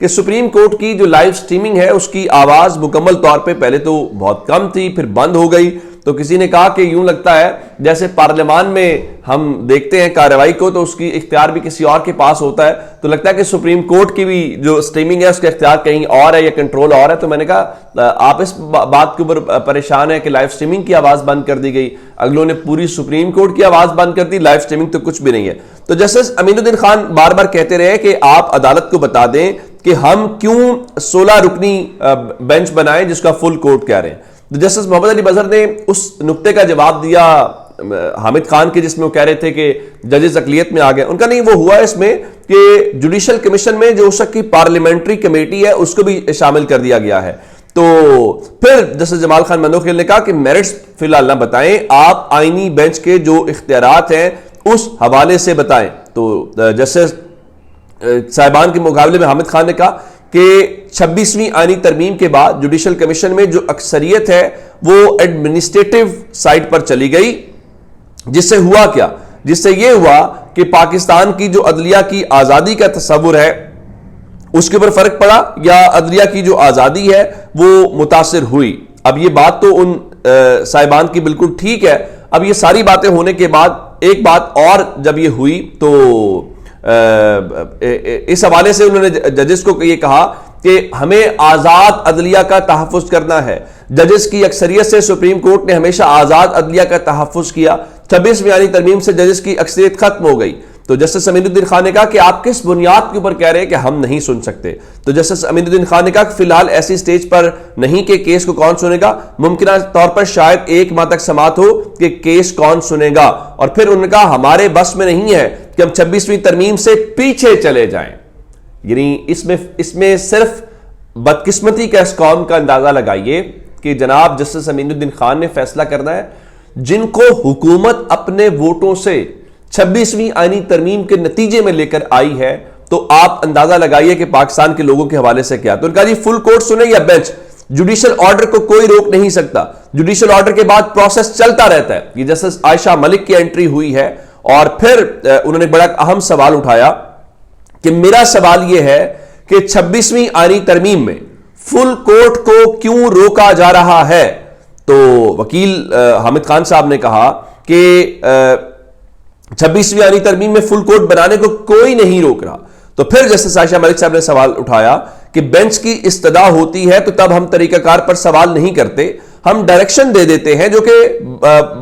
کہ supreme court کی جو لائیو سٹریمنگ ہے اس کی آواز مکمل طور پہ پہلے تو بہت کم تھی، پھر بند ہو گئی. تو کسی نے کہا کہ یوں لگتا ہے جیسے پارلیمان میں ہم دیکھتے ہیں کارروائی کو تو اس کی اختیار بھی کسی اور کے پاس ہوتا ہے، تو لگتا ہے کہ سپریم کورٹ کی بھی جو سٹریمنگ ہے اس کا اختیار کہیں اور ہے یا کنٹرول اور ہے. تو میں نے کہا آپ اس بات کے اوپر پریشان ہیں کہ لائیو سٹریمنگ کی آواز بند کر دی گئی، اگلوں نے پوری سپریم کورٹ کی آواز بند کر دی، لائیو سٹریمنگ تو کچھ بھی نہیں ہے. تو جسٹس امین الدین خان بار بار کہتے رہے کہ آپ عدالت کو بتا دیں کہ ہم کیوں 16 رکنی بینچ بنائیں جس کا فل کورٹ کہہ رہے ہیں. تو جسٹس محمد علی بظر نے اس نقطے کا جواب دیا حامد خان کے جس میں وہ کہہ رہے تھے کہ ججز اقلیت میں آ گئے. ان کا نہیں، وہ ہوا اس میں کہ جوڈیشل کمیشن میں جو اس کی پارلیمنٹری کمیٹی ہے اس کو بھی شامل کر دیا گیا ہے. تو پھر جسٹس جمال خان مندوخیل نے کہا کہ میرٹس فی الحال نہ بتائیں، آپ آئینی بینچ کے جو اختیارات ہیں اس حوالے سے بتائیں. تو جسٹس صاحبان کے مقابلے میں حامد خان نے کہا کہ 26ویں آئینی ترمیم کے بعد جوڈیشل کمیشن میں جو اکثریت ہے وہ ایڈمنسٹریٹو سائٹ پر چلی گئی، جس سے ہوا کیا؟ جس سے یہ ہوا کہ پاکستان کی جو عدلیہ کی آزادی کا تصور ہے اس کے اوپر فرق پڑا یا عدلیہ کی جو آزادی ہے وہ متاثر ہوئی. اب یہ بات تو ان صاحبان کی بالکل ٹھیک ہے. اب یہ ساری باتیں ہونے کے بعد ایک بات اور جب یہ ہوئی تو اس حوالے سے انہوں نے ججز کو یہ کہا کہ ہمیں آزاد عدلیہ کا تحفظ کرنا ہے. ججز کی اکثریت سے سپریم کورٹ نے ہمیشہ آزاد عدلیہ کا تحفظ کیا. 26ویں آئینی ترمیم سے ججز کی اکثریت ختم ہو گئی. تو جسٹس امین الدین خان نے کہا کہ آپ کس بنیاد کے اوپر کہہ رہے ہیں کہ ہم نہیں سن سکتے؟ تو جسٹس امین الدین خان نے کہا کہ فی الحال ایسی سٹیج پر نہیں کہ کیس کو کون سنے گا، ممکنہ طور پر شاید 1 ماہ تک سماعت ہو کہ کیس کون سنے گا. اور پھر انہوں نے کہا ہمارے بس میں نہیں ہے کہ ہم 26ویں ترمیم سے پیچھے چلے جائیں. یعنی اس میں صرف بدقسمتی کا اس قوم کا اندازہ لگائیے کہ جناب جسٹس امین الدین خان نے فیصلہ کرنا ہے، جن کو حکومت اپنے ووٹوں سے 26ویں آئینی ترمیم کے نتیجے میں لے کر آئی ہے، تو آپ اندازہ لگائیے کہ پاکستان کے لوگوں کے حوالے سے کیا. تو ان کا جی فل کورٹ سنے یا بینچ، جوڈیشل آرڈر کو کوئی روک نہیں سکتا. جوڈیشل آرڈر کے بعد پروسیس چلتا رہتا ہے. یہ جسٹس عائشہ ملک کی انٹری ہوئی ہے اور پھر انہوں نے بڑا اہم سوال اٹھایا کہ میرا سوال یہ ہے کہ 26ویں آئینی ترمیم میں فل کورٹ کو کیوں روکا جا رہا ہے؟ تو وکیل حامد خان صاحب نے کہا کہ 26ویں آئینی ترمیم میں فل کورٹ بنانے کو کوئی نہیں روک رہا. تو پھر جسٹس عائشہ ملک صاحب نے سوال اٹھایا کہ بینچ کی استدعا ہوتی ہے تو تب ہم طریقہ کار پر سوال نہیں کرتے، ہم ڈائریکشن دے دیتے ہیں جو کہ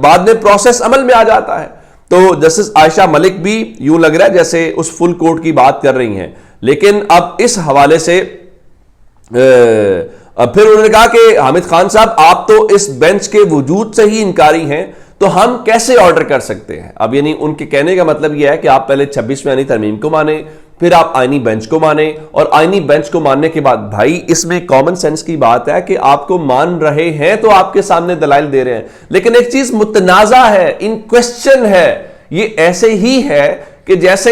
بعد میں پروسیس عمل میں آ جاتا ہے. تو جسٹس عائشہ ملک بھی یوں لگ رہا ہے جیسے اس فل کورٹ کی بات کر رہی ہیں. لیکن اب اس حوالے سے پھر انہوں نے کہا کہ حامد خان صاحب آپ تو اس بینچ کے وجود سے ہی انکاری ہیں، تو ہم کیسے آرڈر کر سکتے ہیں؟ اب یعنی ان کے کہنے کا مطلب یہ ہے کہ آپ پہلے 26ویں آئینی ترمیم کو مانیں، پھر آپ آئینی بینچ کو مانیں، اور آئینی بینچ کو ماننے کے بعد بھائی اس میں کامن سینس کی بات ہے کہ آپ کو مان رہے ہیں تو آپ کے سامنے دلائل دے رہے ہیں. لیکن ایک چیز متنازع ہے، ان کوسچن ہے. یہ ایسے ہی ہے کہ جیسے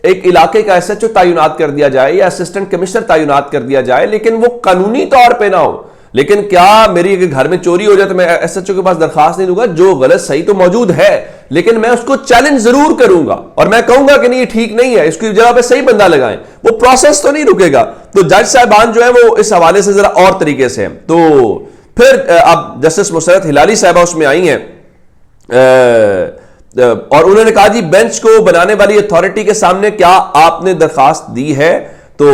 ایک علاقے کا ایس ایچ او تعینات کر دیا جائے یا اسسٹنٹ کمشنر تعینات کر دیا جائے لیکن وہ قانونی طور پہ نہ ہو. لیکن کیا میری اگر گھر میں چوری ہو جائے تو میں ایس ایچ او کے پاس درخواست نہیں دوں گا؟ جو غلط صحیح تو موجود ہے لیکن میں اس کو چیلنج ضرور کروں گا اور میں کہوں گا کہ نہیں یہ ٹھیک نہیں ہے، اس کی جگہ پہ صحیح بندہ لگائیں. وہ پروسیس تو نہیں رکے گا. تو جج صاحبان جو ہے وہ اس حوالے سے ذرا اور طریقے سے ہیں. تو پھر اب جسٹس مسرت ہلالی صاحبہ اس میں آئی ہیں اور انہوں نے کہا جی بینچ کو بنانے والی اتھارٹی کے سامنے کیا آپ نے درخواست دی ہے؟ تو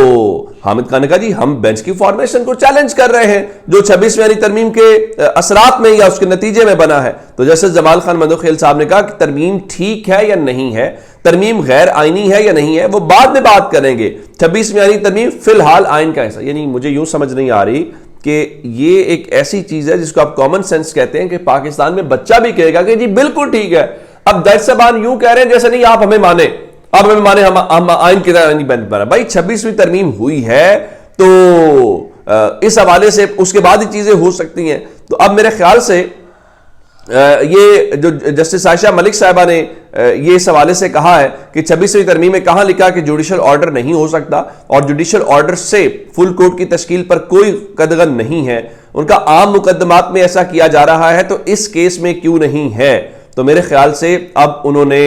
حامد خان نے کہا جی ہم بینچ کی فارمیشن کو چیلنج کر رہے ہیں جو 26ویں آئینی ترمیم کے اثرات میں یا اس کے نتیجے میں بنا ہے. تو جسٹس جمال خان مندوخیل صاحب نے کہا کہ ترمیم ٹھیک ہے یا نہیں ہے، ترمیم غیر آئینی ہے یا نہیں ہے، وہ بعد میں بات کریں گے. 26ویں آئینی ترمیم فی الحال آئین کا حصہ. یعنی مجھے یوں سمجھ نہیں آ رہی کہ یہ ایک ایسی چیز ہے جس کو آپ کامن سینس کہتے ہیں کہ پاکستان میں بچہ بھی کہے گا کہ جی بالکل ٹھیک ہے. اب جج صاحبان یوں کہہ رہے ہیں جیسے نہیں آپ ہمیں مانیں، آپ ہمیں مانیں، ہم آئین کی طرح نہیں بن پا رہا. بھائی 26ویں ترمیم ہوئی ہے تو اس حوالے سے اس کے بعد ہی چیزیں ہو سکتی ہیں. تو اب میرے خیال سے یہ جو جسٹس عائشہ ملک صاحبہ نے یہ اس حوالے سے کہا ہے کہ 26ویں ترمیم میں کہاں لکھا کہ جوڈیشل آرڈر نہیں ہو سکتا اور جوڈیشل آرڈر سے فل کورٹ کی تشکیل پر کوئی قدغن نہیں ہے. ان کا عام مقدمات میں ایسا کیا جا رہا ہے تو اس کیس میں کیوں نہیں ہے؟ تو میرے خیال سے اب انہوں نے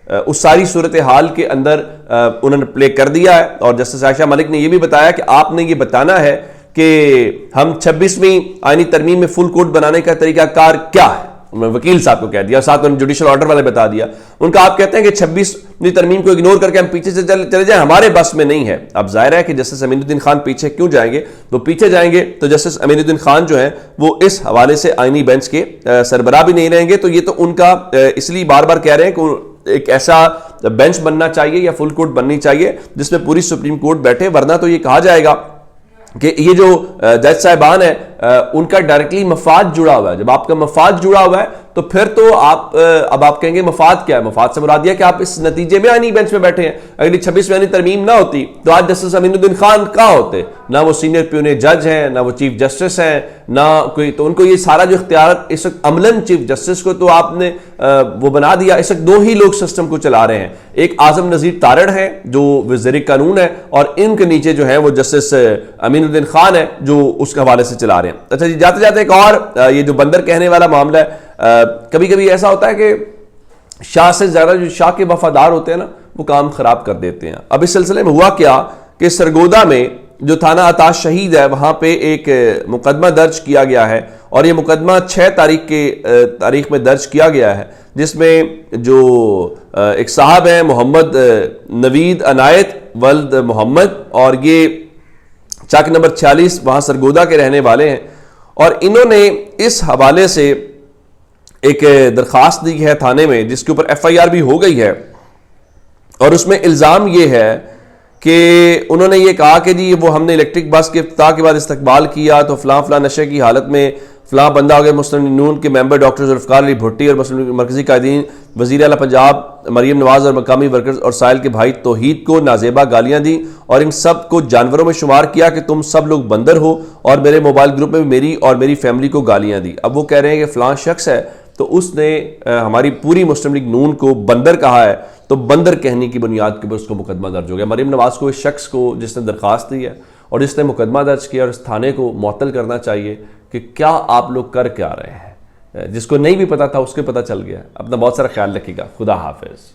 اس ساری صورتحال کے اندر انہوں نے پلے کر دیا ہے. اور جسٹس عائشہ ملک نے یہ بھی بتایا کہ آپ نے یہ بتانا ہے کہ ہم 26ویں آئینی ترمیم میں فل کوڈ بنانے کا طریقہ کار کیا ہے. میں وکیل صاحب کو کہہ دیا, ساتھ انہوں نے جوڈیشل آرڈر والے بتا دیا. ان کا آپ کہتے ہیں کہ 26ویں ترمیم کو اگنور کر کے ہم پیچھے سے چلے جائیں, ہمارے بس میں نہیں ہے. اب ظاہر ہے کہ جسٹس امین الدین خان پیچھے کیوں جائیں گے, وہ پیچھے جائیں گے تو جسٹس امین الدین خان جو ہیں وہ اس حوالے سے آئینی بینچ کے سربراہ بھی نہیں رہیں گے. تو یہ تو ان کا اس لیے بار بار کہہ رہے ہیں کہ ایک ایسا بینچ بننا چاہیے یا فل کورٹ بننی چاہیے جس میں پوری سپریم کورٹ بیٹھے, ورنہ تو یہ کہا جائے گا کہ یہ جو جج صاحبان ہیں ان کا ڈائریکٹلی مفاد جڑا ہوا ہے. جب آپ کا مفاد جڑا ہوا ہے تو پھر تو اب آپ کہیں گے مفاد کیا ہے. مفاد سے مراد یہ کہ آپ اس نتیجے میں آئینی بینچ میں بیٹھے ہیں. اگلی 26ویں آئینی ترمیم نہ ہوتی تو آج جسٹس امین الدین خان کہاں ہوتے؟ نہ وہ سینئر پیونے جج ہیں, نہ وہ چیف جسٹس ہیں, نہ کوئی. تو ان کو یہ سارا جو اختیار اس وقت عملاً چیف جسٹس کو تو آپ نے وہ بنا دیا. اس وقت دو ہی لوگ سسٹم کو چلا رہے ہیں, ایک اعظم نذیر تارڑ ہیں جو وزیر قانون ہے, اور ان کے نیچے جو ہیں وہ جسٹس امین الدین خان ہے جو اس کے حوالے سے چلا رہے ہیں. اچھا جی, جاتے جاتے ایک اور یہ جو بندر کہنے والا معاملہ ہے, کبھی کبھی ایسا ہوتا ہے کہ شاہ سے زیادہ جو شاہ کے وفادار ہوتے ہیں نا وہ کام خراب کر دیتے ہیں. اب اس سلسلے میں ہوا کیا کہ سرگودا میں جو تھانہ عطاش شہید ہے وہاں پہ ایک مقدمہ درج کیا گیا ہے, اور یہ مقدمہ 6 تاریخ میں درج کیا گیا ہے, جس میں جو ایک صاحب ہیں محمد نوید عنایت ولد محمد, اور یہ چاک نمبر 46 وہاں سرگودا کے رہنے والے ہیں, اور انہوں نے اس حوالے سے ایک درخواست دی ہے تھانے میں جس کے اوپر FIR بھی ہو گئی ہے. اور اس میں الزام یہ ہے کہ انہوں نے یہ کہا کہ جی وہ ہم نے الیکٹرک بس کے افتتاح کے بعد استقبال کیا تو فلاں نشے کی حالت میں فلاں بندہ ہو گیا. مسلم لیگ نون کے ممبر ڈاکٹر ذوالفقار علی بھٹی اور مسلم مرکزی قائدین وزیر اعلیٰ پنجاب مریم نواز اور مقامی ورکرز اور سائل کے بھائی توحید کو نازیبہ گالیاں دیں, اور ان سب کو جانوروں میں شمار کیا کہ تم سب لوگ بندر ہو, اور میرے موبائل گروپ میں میری اور میری فیملی کو گالیاں دی. اب وہ کہہ رہے ہیں کہ فلاں شخص ہے تو اس نے ہماری پوری مسلم لیگ نون کو بندر کہا ہے, تو بندر کہنے کی بنیاد کے اوپر اس کو مقدمہ درج ہو گیا. مریم نواز کو اس شخص کو جس نے درخواست دی ہے اور جس نے مقدمہ درج کیا, اور اس تھانے کو معطل کرنا چاہیے کہ کیا آپ لوگ کر کے آ رہے ہیں. جس کو نہیں بھی پتا تھا اس کے پتہ چل گیا. اپنا بہت سارا خیال رکھیے گا. خدا حافظ.